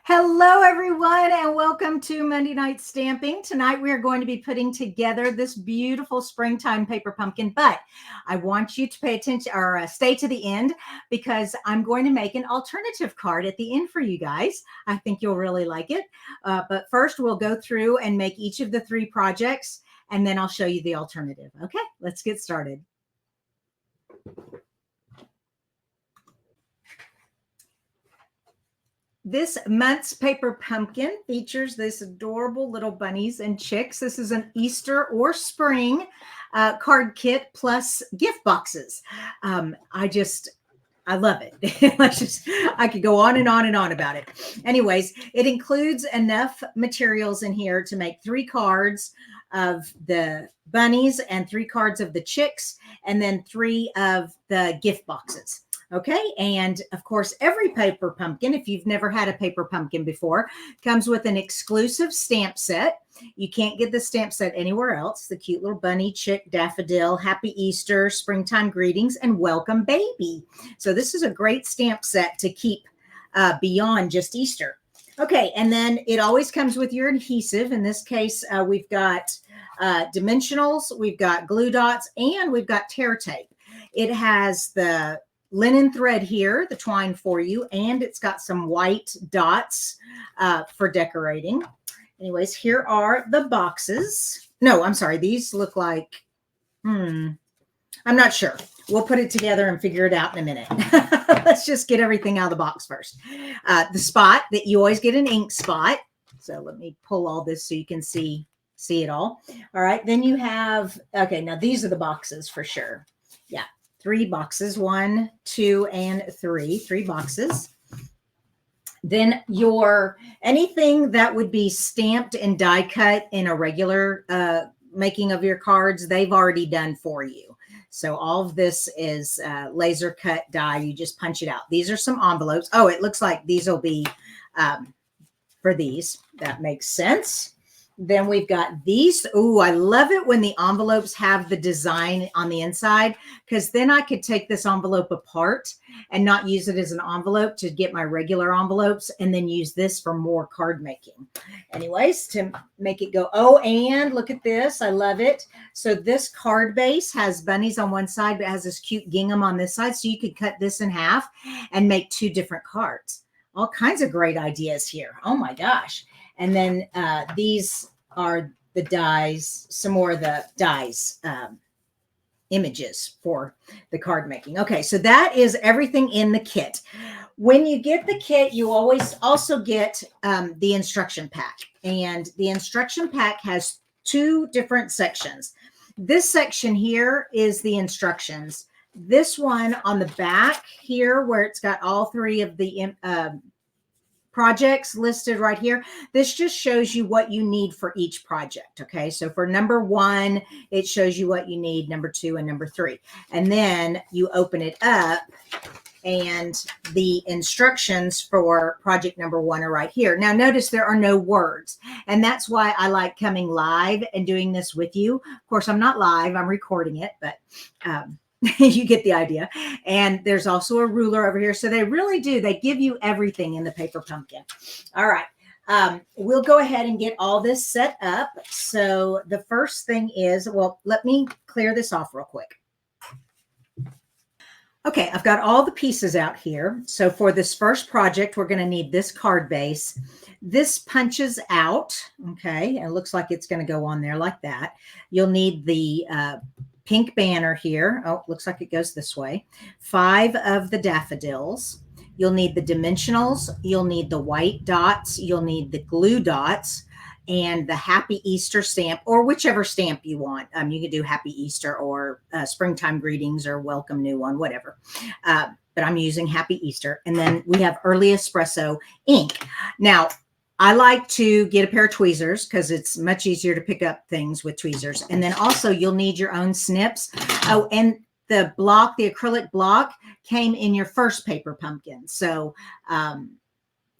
Hello, everyone, and welcome to Monday Night Stamping. Tonight, we are going to be putting together this beautiful springtime paper pumpkin, but I want you to pay attention or stay to the end because I'm going to make an alternative card at the end for you guys. I think you'll really like it. But first, we'll go through and make each of the three projects, and then I'll show you the alternative. Okay, let's get started. This month's paper pumpkin features this adorable little bunnies and chicks. This is an Easter or spring card kit plus gift boxes. I love it. I could go on and on and on about it. Anyways, it includes enough materials in here to make 3 cards of the bunnies and 3 cards of the chicks, and then 3 of the gift boxes. Okay, and of course, every paper pumpkin, if you've never had a paper pumpkin before, comes with an exclusive stamp set. You can't get the stamp set anywhere else. The cute little bunny, chick, daffodil, happy Easter, springtime greetings, and welcome baby. So this is a great stamp set to keep beyond just Easter. Okay, and then it always comes with your adhesive. In this case, we've got dimensionals, we've got glue dots, and we've got tear tape. It has the linen thread here, the twine for you, and it's got some white dots for decorating. Anyways, here are the boxes. No, I'm sorry. These look like, I'm not sure. We'll put it together and figure it out in a minute. Let's just get everything out of the box first. The spot that you always get an ink spot. So let me pull all this so you can see it all. All right. Then you have, okay, now these are the boxes for sure. Yeah. 3 boxes, 1, 2, and 3 boxes. Then anything that would be stamped and die cut in a regular making of your cards, they've already done for you. So all of this is laser cut die. You just punch it out. These are some envelopes. Oh, it looks like these will be for these. That makes sense. Then we've got these. Oh, I love it when the envelopes have the design on the inside, because then I could take this envelope apart and not use it as an envelope to get my regular envelopes, and then use this for more card making. Anyways, to make it go, oh, and look at this. I love it. So this card base has bunnies on one side, but it has this cute gingham on this side. So you could cut this in half and make 2 different cards. All kinds of great ideas here. Oh my gosh. And then these are the dies, some more of the dies images for the card making. Okay, so that is everything in the kit. When you get the kit, you always also get the instruction pack. And the instruction pack has 2 different sections. This section here is the instructions. This one on the back here, where it's got all 3 of the projects listed right here. This just shows you what you need for each project. Okay. So for number 1, it shows you what you need, number 2 and number 3. And then you open it up and the instructions for project number 1 are right here. Now notice there are no words, and that's why I like coming live and doing this with you. Of course, I'm not live, I'm recording it, but you get the idea. And there's also a ruler over here. So they really do. They give you everything in the paper pumpkin. All right. We'll go ahead and get all this set up. So the first thing is, well, let me clear this off real quick. Okay, I've got all the pieces out here. So for this first project, we're going to need this card base. This punches out. Okay, and it looks like it's going to go on there like that. You'll need the pink banner here. Oh, looks like it goes this way. 5 of the daffodils. You'll need the dimensionals. You'll need the white dots. You'll need the glue dots and the Happy Easter stamp, or whichever stamp you want. You can do Happy Easter or springtime greetings or welcome new one, whatever. But I'm using Happy Easter. And then we have early espresso ink. Now, I like to get a pair of tweezers because it's much easier to pick up things with tweezers. And then also you'll need your own snips. Oh, and the block, the acrylic block, came in your first paper pumpkin. So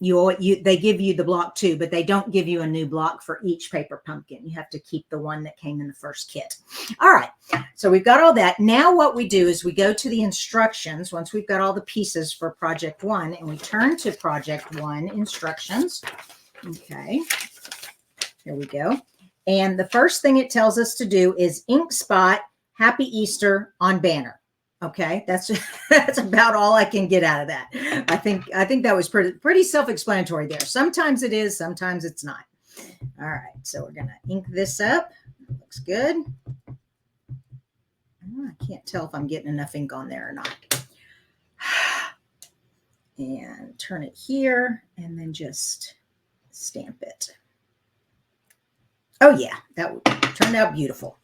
they give you the block too, but they don't give you a new block for each paper pumpkin. You have to keep the one that came in the first kit. All right, so we've got all that. Now what we do is we go to the instructions once we've got all the pieces for project 1, and we turn to project 1 instructions. Okay, here we go. And the first thing it tells us to do is ink spot Happy Easter on banner. Okay, that's about all I can get out of that. I think that was pretty self-explanatory there. Sometimes it is, sometimes it's not. All right, so we're gonna ink this up. Looks good. I can't tell if I'm getting enough ink on there or not. And turn it here, and then just stamp it. Oh yeah, that turned out beautiful.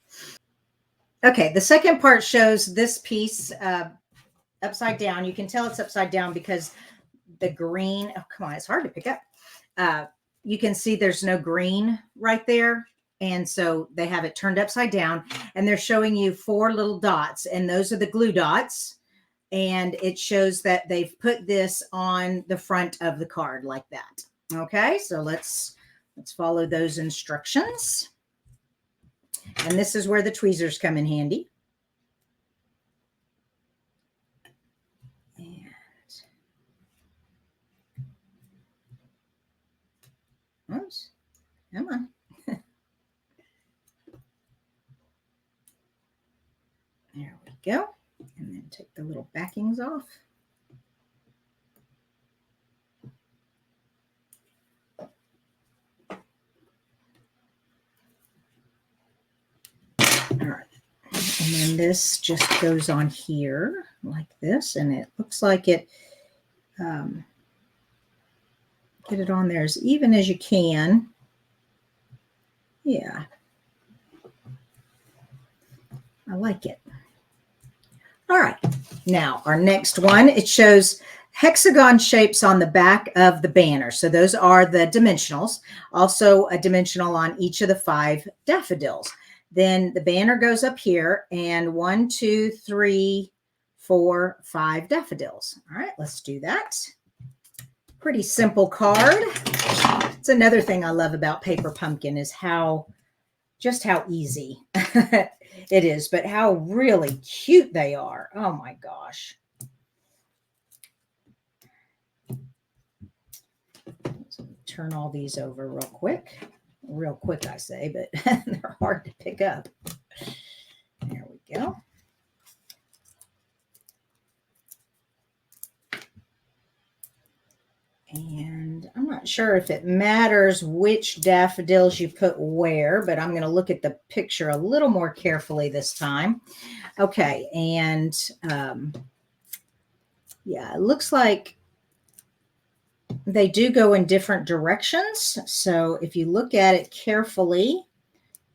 Okay, the second part shows this piece upside down. You can tell it's upside down because the green, oh, come on, it's hard to pick up. You can see there's no green right there. And so they have it turned upside down, and they're showing you 4 little dots, and those are the glue dots. And it shows that they've put this on the front of the card like that. Okay, so let's follow those instructions. And this is where the tweezers come in handy. And oops, come on. There we go. And then take the little backings off. All right. And then this just goes on here like this. And it looks like it, get it on there as even as you can. Yeah. I like it. All right. Now, our next one, it shows hexagon shapes on the back of the banner. So those are the dimensionals. Also a dimensional on each of the 5 daffodils. Then the banner goes up here, and 1, 2, 3, 4, 5 daffodils. All right, let's do that. Pretty simple card. It's another thing I love about paper pumpkin is just how easy it is, but how really cute they are. Oh my gosh. So turn all these over real quick. Real quick, I say, but they're hard to pick up. There we go. And I'm not sure if it matters which daffodils you put where, but I'm going to look at the picture a little more carefully this time. Okay, and yeah, it looks like they do go in different directions. So if you look at it carefully,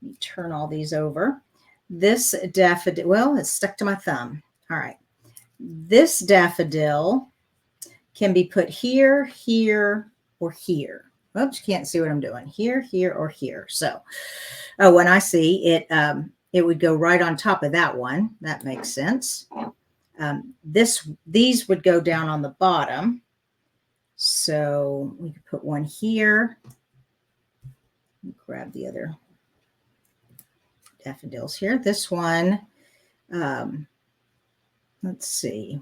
let me turn all these over. This daffodil, well, it's stuck to my thumb. All right. This daffodil can be put here, here, or here. Oops, you can't see what I'm doing. Here, here, or here. So, oh, when I see it, it would go right on top of that one. That makes sense. These would go down on the bottom. So we could put one here. Grab the other daffodils here. This one, let's see.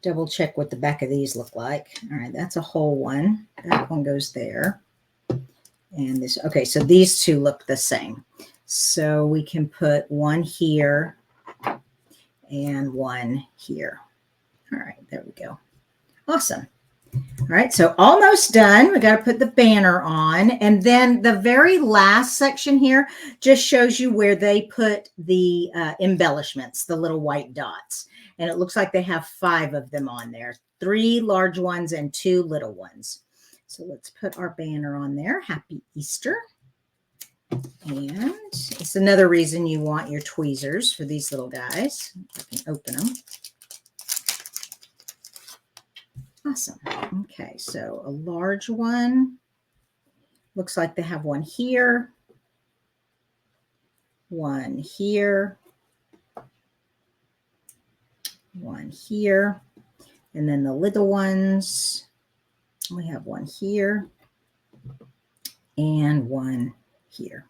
Double check what the back of these look like. All right, that's a whole one. That one goes there. And this, okay, so these two look the same. So we can put one here and one here. All right, there we go. Awesome. All right, so almost done. We got to put the banner on. And then the very last section here just shows you where they put the embellishments, the little white dots. And it looks like they have 5 of them on there, 3 large ones and 2 little ones. So let's put our banner on there. Happy Easter. And it's another reason you want your tweezers for these little guys. I can open them. Awesome. Okay, so a large one. Looks like they have one here, one here, one here, and then the little ones We have one here and one here.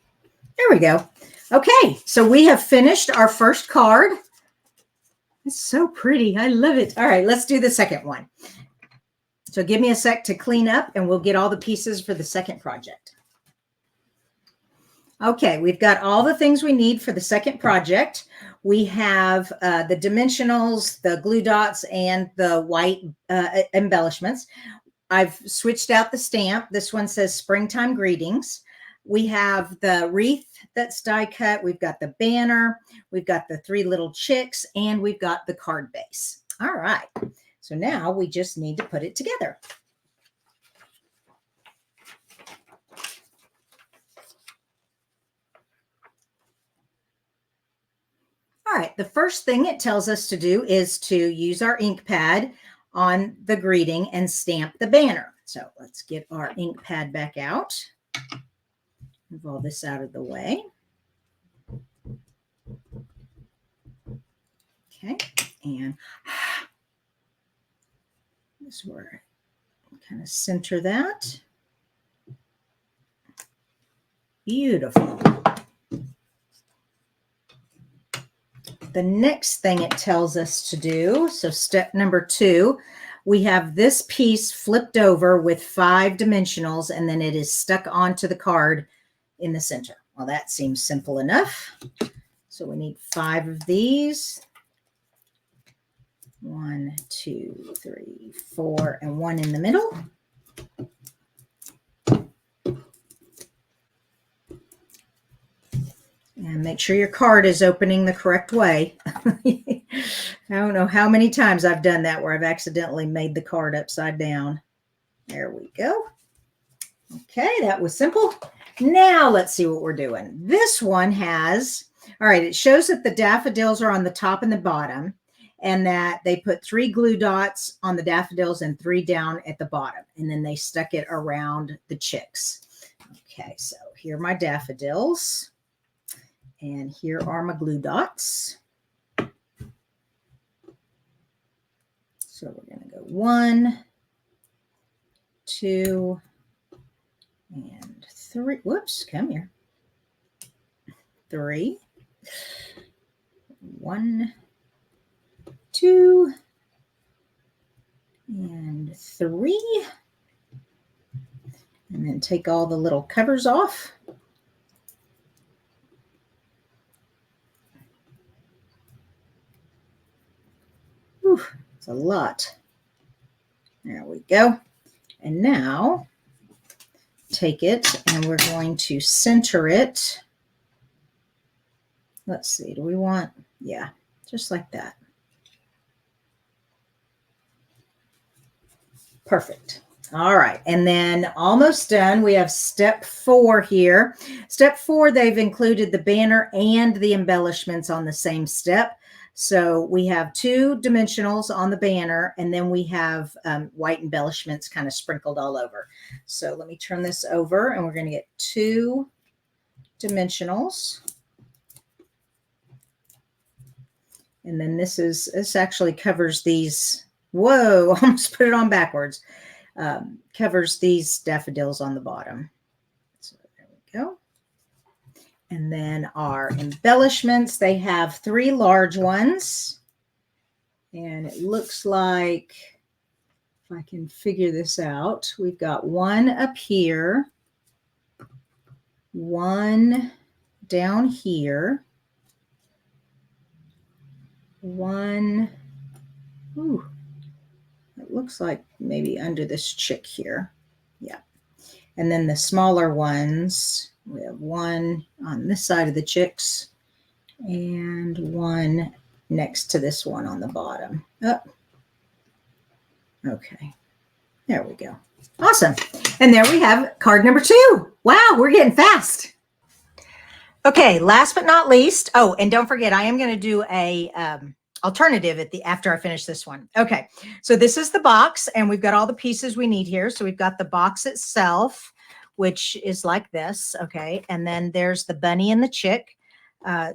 There we go. Okay, so we have finished our first card. It's so pretty. I love it. All right, let's do the second one. So give me a sec to clean up and we'll get all the pieces for the second project. Okay, we've got all the things we need for the second project. We have the dimensionals, the glue dots, and the white embellishments. I've switched out the stamp. This one says Springtime Greetings. We have the wreath that's die cut. We've got the banner. We've got the 3 little chicks, and we've got the card base. All right. So now we just need to put it together. All right, the first thing it tells us to do is to use our ink pad on the greeting and stamp the banner. So let's get our ink pad back out. Move all this out of the way. Okay, and this is where I kind of center that. Beautiful. The next thing it tells us to do, so step number 2, we have this piece flipped over with 5 dimensionals, and then it is stuck onto the card in the center. Well, that seems simple enough. So we need 5 of these. 1, 2, 3, 4, and 1 in the middle. And make sure your card is opening the correct way. I don't know how many times I've done that where I've accidentally made the card upside down. There we go. Okay, that was simple. Now let's see what we're doing. This one has, all right, it shows that the daffodils are on the top and the bottom, and that they put 3 glue dots on the daffodils and 3 down at the bottom. And then they stuck it around the chicks. Okay, so here are my daffodils. And here are my glue dots. So we're going to go 1, 2, and 3. Whoops, come here. 3. 1, 2, and 3. And then take all the little covers off. Whew, it's a lot. There we go. And now take it and we're going to center it. Let's see, do we want, yeah, just like that. Perfect. All right, and then almost done. We have step 4 here. Step 4, they've included the banner and the embellishments on the same step. So we have 2 dimensionals on the banner, and then we have white embellishments kind of sprinkled all over. So let me turn this over, and we're going to get 2 dimensionals. And then this actually covers these. Whoa, almost put it on backwards. Covers these daffodils on the bottom. So there we go. And then our embellishments, they have 3 large ones. And it looks like, if I can figure this out, we've got 1 up here, 1 down here, 1, ooh, it looks like maybe under this chick here. Yeah. And then the smaller ones, we have 1 on this side of the chicks and 1 next to this one on the bottom. Oh. Okay. There we go. Awesome. And there we have card number 2. Wow, we're getting fast. Okay, last but not least. Oh, and don't forget, I am going to do a alternative after I finish this one. Okay, so this is the box, and we've got all the pieces we need here. So we've got the box itself, which is like this. Okay, and then there's the bunny and the chick,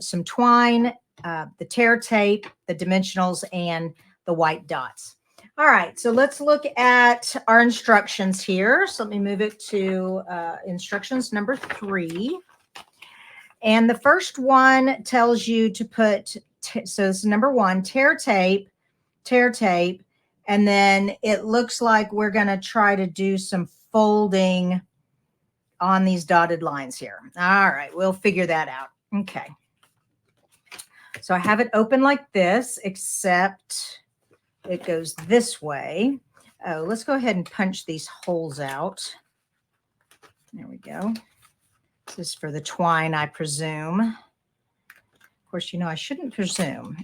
some twine, the tear tape, the dimensionals, and the white dots. All right, so let's look at our instructions here. So let me move it to instructions number 3. And the first one tells you to put, so this is number 1, tear tape, and then it looks like we're going to try to do some folding on these dotted lines here. All right, we'll figure that out. Okay. So I have it open like this, except it goes this way. Oh, let's go ahead and punch these holes out. There we go. This is for the twine, I presume. Of course, you know, I shouldn't presume.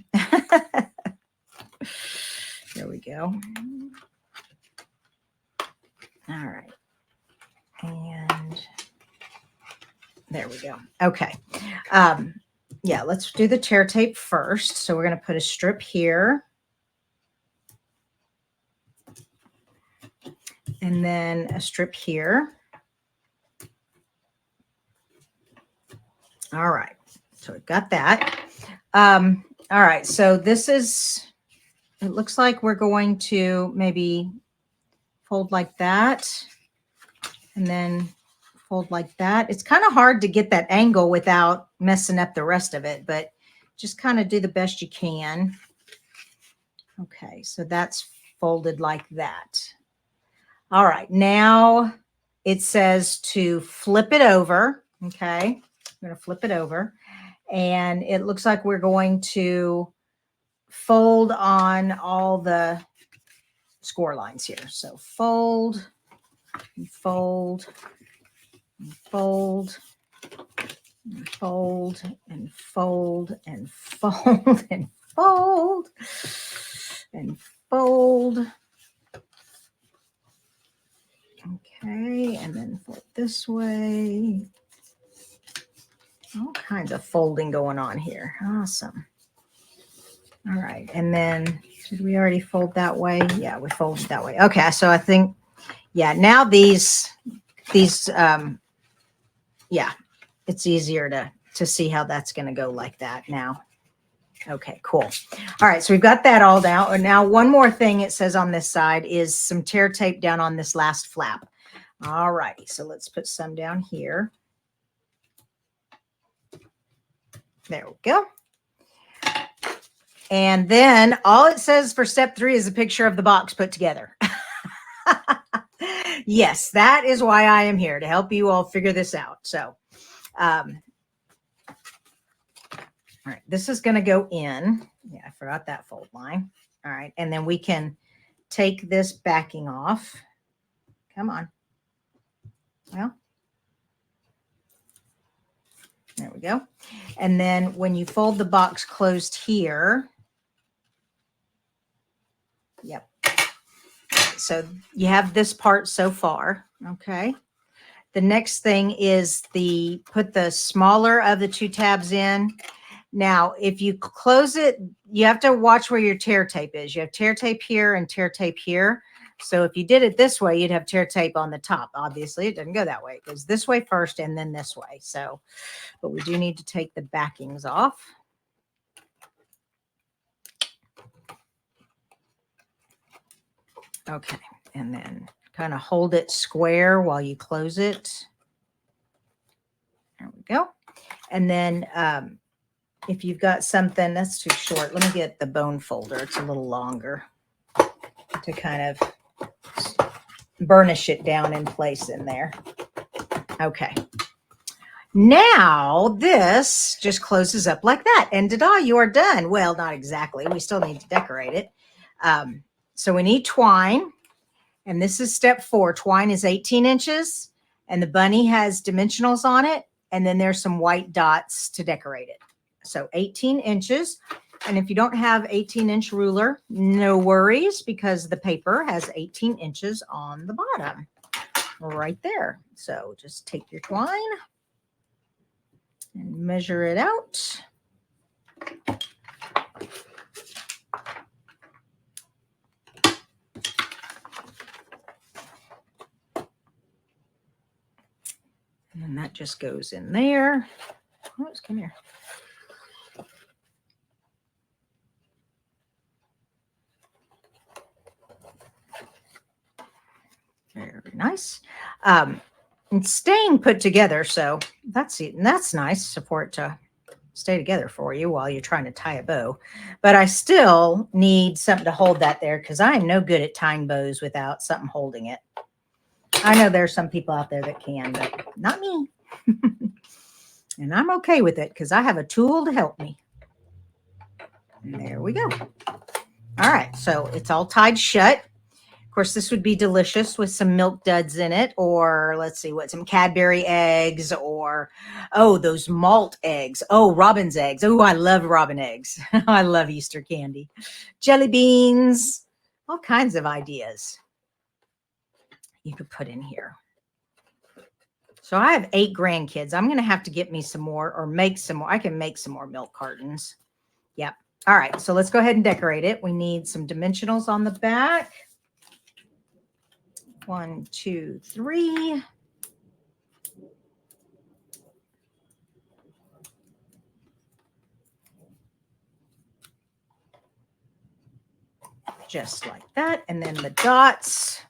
There we go. All right. And there we go. Okay. Yeah, let's do the tear tape first. So we're going to put a strip here. And then a strip here. All right. So we've got that. All right. So this is, it looks like we're going to maybe fold like that. And then fold like that. It's kind of hard to get that angle without messing up the rest of it, but just kind of do the best you can. Okay, so that's folded like that. All right, now it says to flip it over. Okay, I'm going to flip it over, and it looks like we're going to fold on all the score lines here. So fold and fold and fold and fold and fold and fold and fold and fold. Okay, and then fold this way. All kinds of folding going on here. Awesome. All right, and then did we already fold that way? Yeah, we folded that way. Okay, so I think, yeah, now these yeah, it's easier to see how that's going to go like that now. Okay, cool. All right, so we've got that all down. And now one more thing it says on this side is some tear tape down on this last flap. All righty, so let's put some down here. There we go. And then all it says for step 3 is a picture of the box put together. Yes, that is why I am here, to help you all figure this out. So, all right, this is going to go in. Yeah, I forgot that fold line. All right, and then we can take this backing off. Come on. Well, there we go. And then when you fold the box closed here, yep. So you have this part so far, okay? The next thing is put the smaller of the 2 tabs in. Now, if you close it, you have to watch where your tear tape is. You have tear tape here and tear tape here. So if you did it this way, you'd have tear tape on the top. Obviously, it doesn't go that way. It goes this way first and then this way. So, but we do need to take the backings off. Okay, and then kind of hold it square while you close it. There we go. And then if you've got something that's too short, let me get the bone folder. It's a little longer to kind of burnish it down in place in there. Okay. Now this just closes up like that. And ta-da, you are done. Well, not exactly. We still need to decorate it. So we need twine. And this is step 4. Twine is 18 inches. And the bunny has dimensionals on it. And then there's some white dots to decorate it. So 18 inches. And if you don't have 18-inch ruler, no worries, because the paper has 18 inches on the bottom right there. So just take your twine and measure it out. And then that just goes in there. Let's come here. Very nice. And staying put together. So that's nice for it to stay together for you while you're trying to tie a bow. But I still need something to hold that there because I am no good at tying bows without something holding it. I know there's some people out there that can, but not me. And I'm okay with it because I have a tool to help me. And there we go. All right, so it's all tied shut. Of course, this would be delicious with some milk duds in it, or let's see what, some Cadbury eggs, or, oh, those malt eggs. Oh, robin's eggs. Oh, I love robin eggs. I love Easter candy. Jelly beans, all kinds of ideas you could put in here. So I have 8 grandkids. I'm going to have to get me some more or make some more. I can make some more milk cartons. Yep. All right. So let's go ahead and decorate it. We need some dimensionals on the back. 1, 2, 3. Just like that. And then the dots.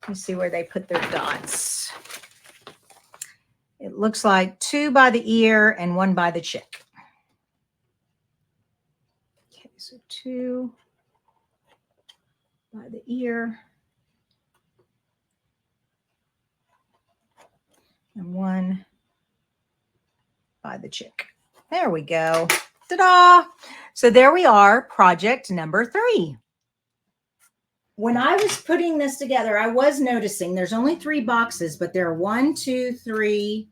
Let me see where they put their dots. It looks like 2 by the ear and 1 by the chick. Okay, so 2 by the ear and 1 by the chick. There we go. Ta-da! So there we are, project number 3. When I was putting this together, I was noticing there's only 3 boxes, but there are 1, 2, 3,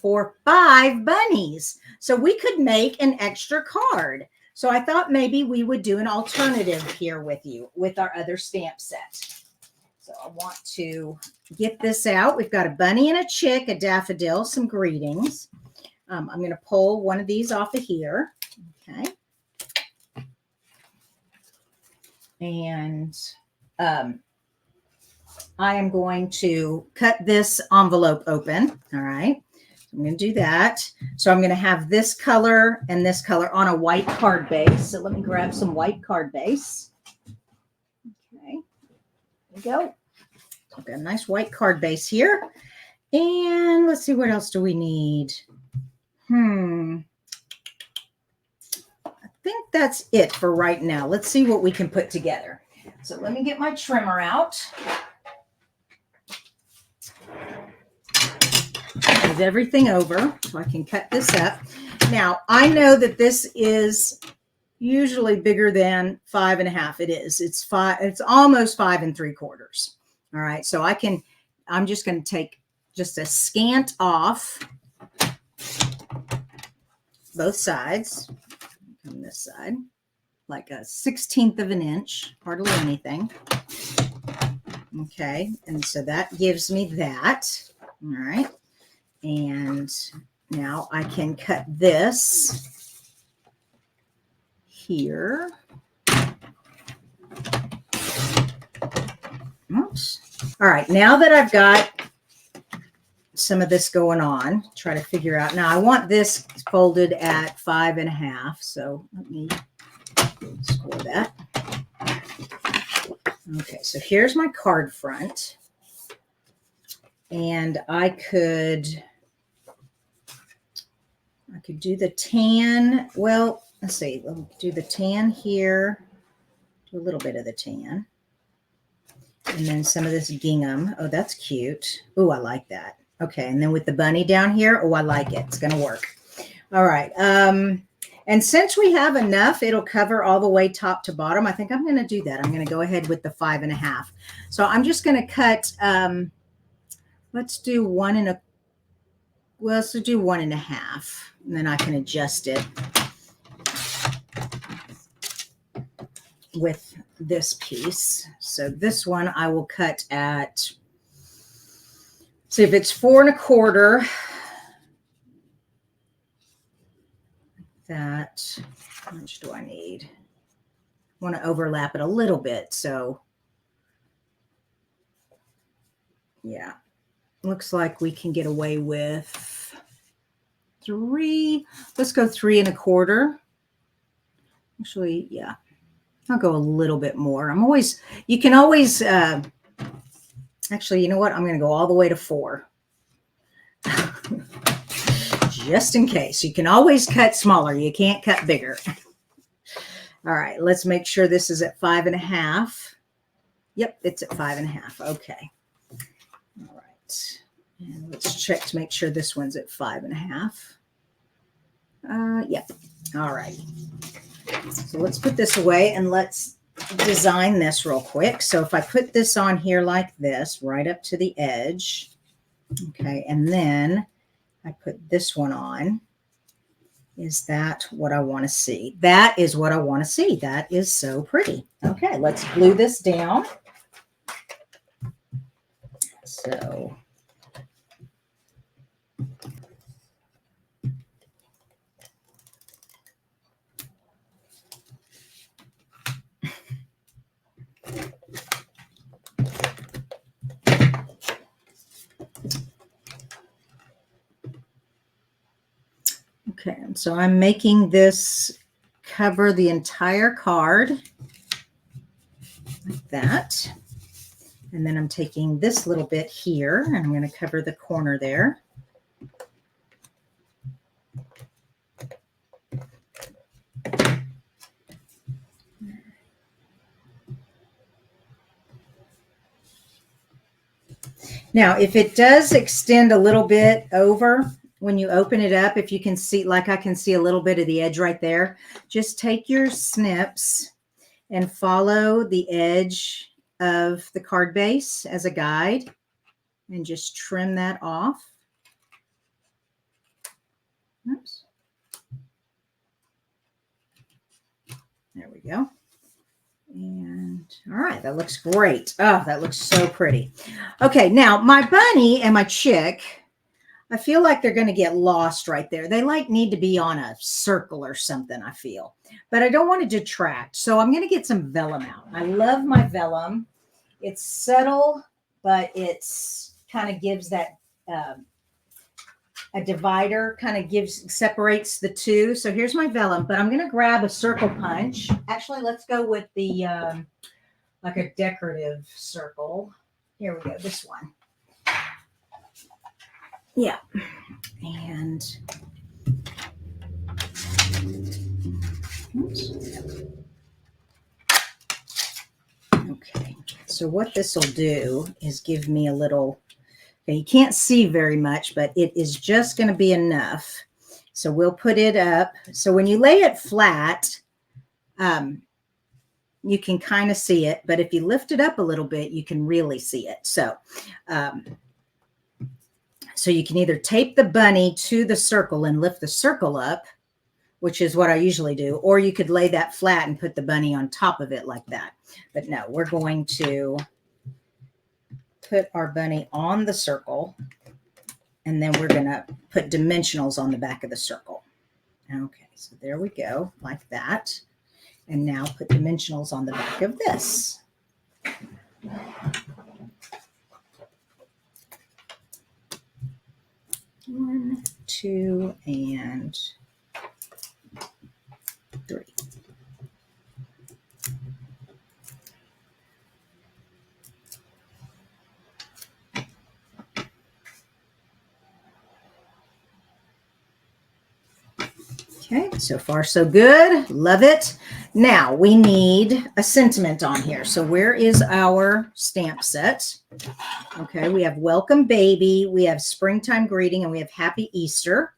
4, 5 bunnies. So we could make an extra card. So I thought maybe we would do an alternative here with you with our other stamp set. So I want to get this out. We've got a bunny and a chick, a daffodil, some greetings. I'm going to pull one of these off of here. Okay. And I am going to cut this envelope open. All right. I'm going to do that. So I'm going to have this color and this color on a white card base. So let me grab some white card base. Okay. There we go. I've got a nice white card base here. And let's see, what else do we need? I think that's it for right now. Let's see what we can put together. So let me get my trimmer out. Move everything over so I can cut this up. Now, I know that this is usually bigger than 5.5. It is. It's 5. It's almost 5 3/4. All right. So I'm just going to take just a scant off both sides. On this side, like a 1/16 of an inch, hardly anything. Okay, and so that gives me that. All right, and now I can cut this here. Oops. All right, now that I've got some of this going on, try to figure out. Now I want this folded at 5.5. So let me score that. Okay, so here's my card front. And I could do the tan. Well, let's see. Let me do the tan here. Do a little bit of the tan. And then some of this gingham. Oh, that's cute. Oh, I like that. Okay, and then with the bunny down here, oh, I like it. It's going to work. All right. And since we have enough, it'll cover all the way top to bottom. I think I'm going to do that. I'm going to go ahead with the 5.5. So I'm just going to cut, let's do 1 1.5, and then I can adjust it with this piece. So this one I will cut at, see if it's 4 1/4, that, how much do I need? I want to overlap it a little bit. So yeah, looks like we can get away with 3. Let's go 3 1/4. Actually, yeah, I'll go a little bit more. You can always Actually, you know what? I'm going to go all the way to 4. Just in case. You can always cut smaller. You can't cut bigger. All right, let's make sure this is at 5.5. Yep, it's at 5.5. Okay. All right. And let's check to make sure this one's at 5.5. Yep. All right. So let's put this away and let's design this real quick. So if I put this on here like this, right up to the edge, okay, and then I put this one on. Is that what I want to see? That is what I want to see. That is so pretty. Okay, let's glue this down. So okay, so I'm making this cover the entire card like that. And then I'm taking this little bit here and I'm going to cover the corner there. Now, if it does extend a little bit over when you open it up, if you can see, like I can see a little bit of the edge right there, just take your snips and follow the edge of the card base as a guide and just trim that off. Oops. There we go. And all right, that looks great. Oh, that looks so pretty. Okay, now my bunny and my chick, I feel like they're going to get lost right there. They like need to be on a circle or something, I feel. But I don't want to detract. So I'm going to get some vellum out. I love my vellum. It's subtle, but it's kind of gives that a divider, kind of separates the two. So here's my vellum, but I'm going to grab a circle punch. Actually, let's go with the like a decorative circle. Here we go, this one. Yeah. And oops. Okay, so what this will do is give me a little, okay, you can't see very much, but it is just going to be enough. So we'll put it up. So when you lay it flat, you can kind of see it, but if you lift it up a little bit, you can really see it. So, so you can either tape the bunny to the circle and lift the circle up, which is what I usually do, or you could lay that flat and put the bunny on top of it like that. But no, we're going to put our bunny on the circle, and then we're going to put dimensionals on the back of the circle. Okay, so there we go, like that. And now put dimensionals on the back of this. 1, 2, and 3. Okay, so far so good. Love it. Now we need a sentiment on here. So where is our stamp set? Okay, we have Welcome Baby, we have Springtime Greeting, and we have Happy Easter.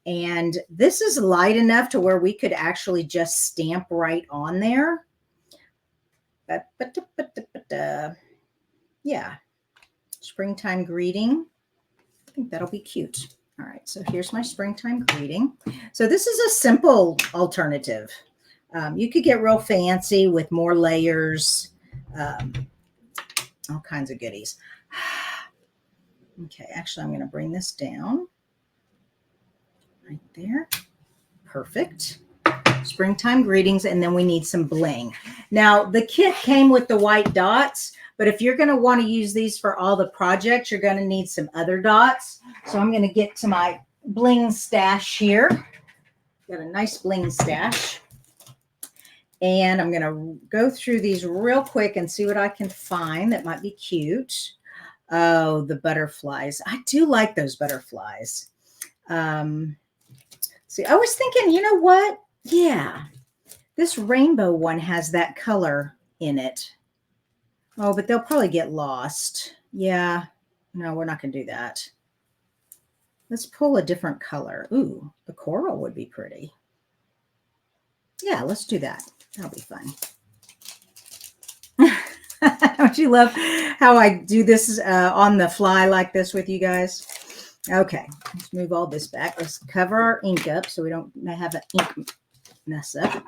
And this is light enough to where we could actually just stamp right on there. Yeah, Springtime Greeting. I think that'll be cute. All right, so here's my Springtime Greeting. So this is a simple alternative. You could get real fancy with more layers, all kinds of goodies. Okay, actually, I'm going to bring this down right there. Perfect. Springtime Greetings, and then we need some bling. Now, the kit came with the white dots, but if you're going to want to use these for all the projects, you're going to need some other dots. So I'm going to get to my bling stash here. Got a nice bling stash. And I'm going to go through these real quick and see what I can find that might be cute. Oh, the butterflies. I do like those butterflies. See, I was thinking, you know what? Yeah, this rainbow one has that color in it. Oh, but they'll probably get lost. Yeah, no, we're not going to do that. Let's pull a different color. Ooh, the coral would be pretty. Yeah, let's do that. That'll be fun. Don't you love how I do this on the fly like this with you guys? Okay, let's move all this back. Let's cover our ink up so we don't have an ink mess up.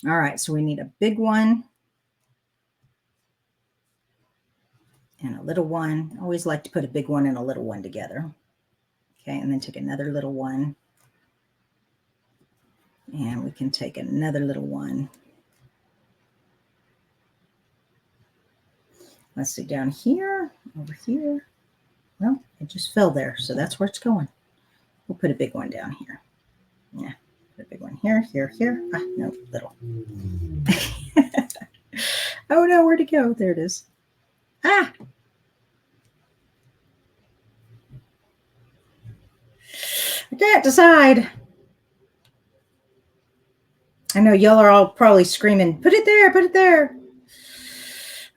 All right, so we need a big one and a little one. I always like to put a big one and a little one together. Okay, and then take another little one. And we can take another little one. Let's see, down here, over here. Well, it just fell there, so that's where it's going. We'll put a big one down here. Yeah, put a big one here, here, here. Ah, no, little. Oh no, where'd it go? There it is. Ah! I can't decide. I know y'all are all probably screaming, put it there, put it there.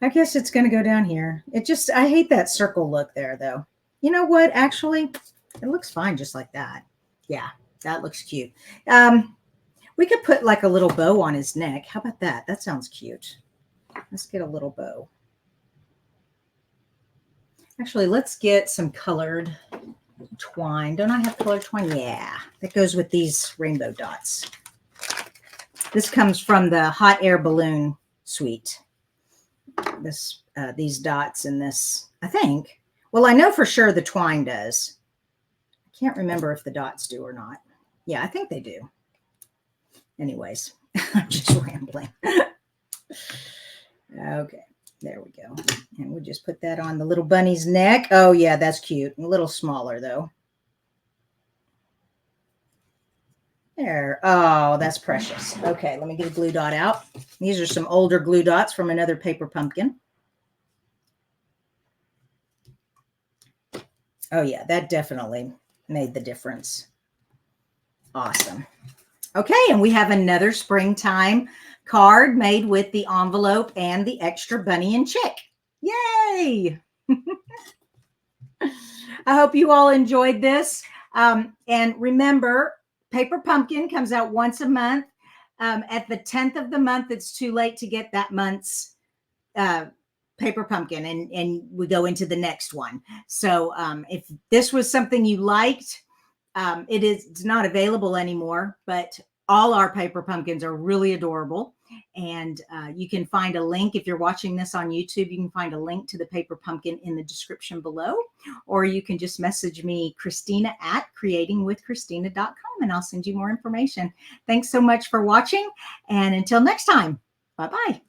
I guess it's going to go down here. I hate that circle look there, though. You know what? Actually, it looks fine just like that. Yeah, that looks cute. We could put like a little bow on his neck. How about that? That sounds cute. Let's get a little bow. Actually, let's get some colored twine. Don't I have colored twine? Yeah, that goes with these rainbow dots. This comes from the hot air balloon suite. These dots in this, I think. Well, I know for sure the twine does. I can't remember if the dots do or not. Yeah, I think they do. Anyways, I'm just rambling. Okay, there we go. And we'll just put that on the little bunny's neck. Oh, yeah, that's cute. A little smaller, though. There. Oh, that's precious. Okay, let me get a glue dot out. These are some older glue dots from another paper pumpkin. Oh, yeah, that definitely made the difference. Awesome. Okay, and we have another springtime card made with the envelope and the extra bunny and chick. Yay! I hope you all enjoyed this. And remember, Paper Pumpkin comes out once a month. At the 10th of the month, it's too late to get that month's Paper Pumpkin, and we go into the next one. So if this was something you liked, it's not available anymore, but all our paper pumpkins are really adorable. And you can find a link. If you're watching this on YouTube, you can find a link to the paper pumpkin in the description below, or you can just message me, Christina at creatingwithchristina.com, and I'll send you more information. Thanks so much for watching. And until next time, bye-bye.